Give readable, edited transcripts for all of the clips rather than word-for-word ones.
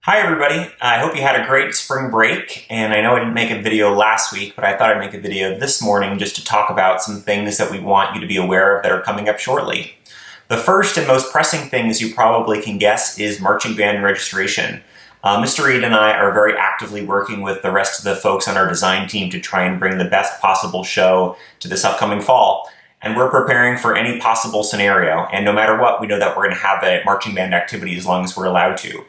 Hi everybody, I hope you had a great spring break, and I know I didn't make a video last week, but I thought I'd make a video this morning just to talk about some things that we want you to be aware of that are coming up shortly. The first and most pressing thing, as you probably can guess, is marching band registration. Mr. Reed and I are very actively working with the rest of the folks on our design team to try and bring the best possible show to this upcoming fall. And we're preparing for any possible scenario, and no matter what, we know that we're going to have a marching band activity as long as we're allowed to.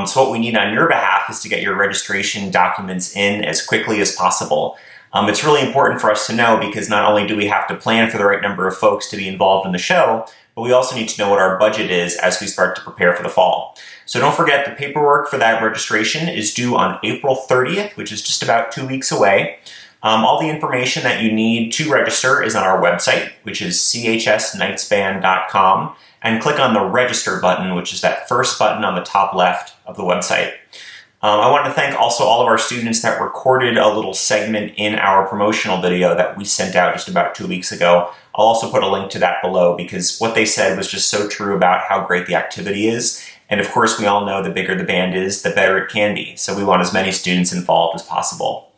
So what we need on your behalf is to get your registration documents in as quickly as possible. It's really important for us to know because not only do we have to plan for the right number of folks to be involved in the show, but we also need to know what our budget is as we start to prepare for the fall. So don't forget, the paperwork for that registration is due on April 30th, which is just about 2 weeks away. All the information that you need to register is on our website, which is chsknightsband.com, and click on the register button, which is that first button on the top left of the website. I want to thank also all of our students that recorded a little segment in our promotional video that we sent out just about 2 weeks ago. I'll also put a link to that below because what they said was just so true about how great the activity is. And of course, we all know the bigger the band is, the better it can be. So we want as many students involved as possible.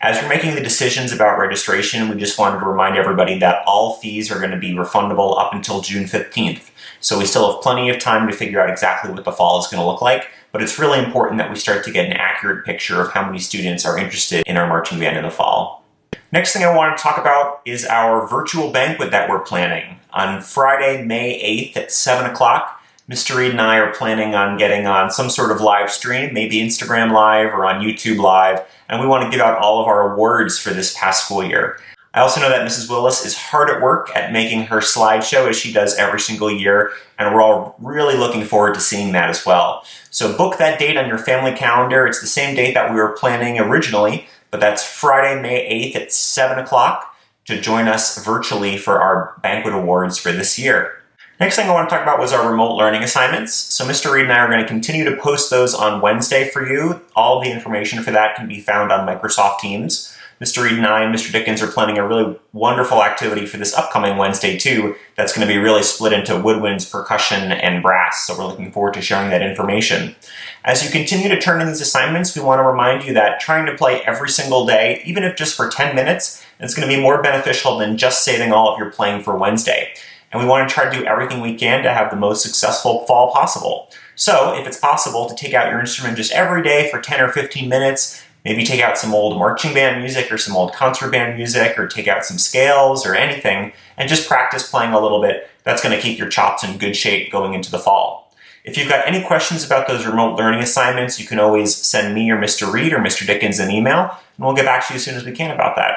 As we're making the decisions about registration, we just wanted to remind everybody that all fees are going to be refundable up until June 15th. So we still have plenty of time to figure out exactly what the fall is going to look like, but it's really important that we start to get an accurate picture of how many students are interested in our marching band in the fall. Next thing I want to talk about is our virtual banquet that we're planning. On Friday, May 8th at 7 o'clock, Mr. Reed and I are planning on getting on some sort of live stream, maybe Instagram Live or on YouTube Live, and we want to give out all of our awards for this past school year. I also know that Mrs. Willis is hard at work at making her slideshow as she does every single year, and we're all really looking forward to seeing that as well. So book that date on your family calendar. It's the same date that we were planning originally, but that's Friday, May 8th at 7 o'clock to join us virtually for our banquet awards for this year. Next thing I want to talk about was our remote learning assignments. So Mr. Reed and I are going to continue to post those on Wednesday for you. All of the information for that can be found on Microsoft Teams. Mr. Reed and I and Mr. Dickens are planning a really wonderful activity for this upcoming Wednesday too. That's going to be really split into woodwinds, percussion, and brass. So we're looking forward to sharing that information. As you continue to turn in these assignments, we want to remind you that trying to play every single day, even if just for 10 minutes, is going to be more beneficial than just saving all of your playing for Wednesday. And we want to try to do everything we can to have the most successful fall possible. So if it's possible to take out your instrument just every day for 10 or 15 minutes, maybe take out some old marching band music or some old concert band music or take out some scales or anything and just practice playing a little bit, that's going to keep your chops in good shape going into the fall. If you've got any questions about those remote learning assignments, you can always send me or Mr. Reed or Mr. Dickens an email, and we'll get back to you as soon as we can about that.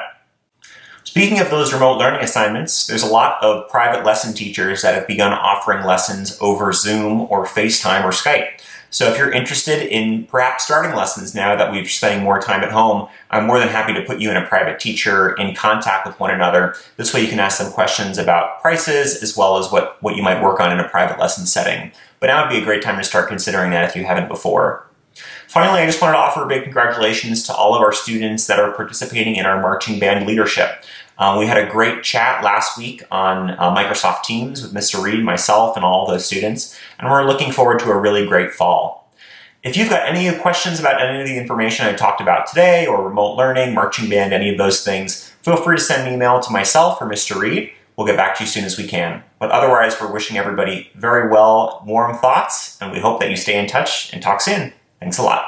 Speaking of those remote learning assignments, there's a lot of private lesson teachers that have begun offering lessons over Zoom or FaceTime or Skype. So if you're interested in perhaps starting lessons now that we're spending more time at home, I'm more than happy to put you and a private teacher in contact with one another. This way you can ask them questions about prices as well as what you might work on in a private lesson setting. But now would be a great time to start considering that if you haven't before. Finally, I just wanted to offer a big congratulations to all of our students that are participating in our marching band leadership. We had a great chat last week on Microsoft Teams with Mr. Reed, myself, and all those students, and we're looking forward to a really great fall. If you've got any questions about any of the information I talked about today, or remote learning, marching band, any of those things, feel free to send an email to myself or Mr. Reed. We'll get back to you as soon as we can. But otherwise, we're wishing everybody very well, warm thoughts, and we hope that you stay in touch and talk soon. Thanks a lot.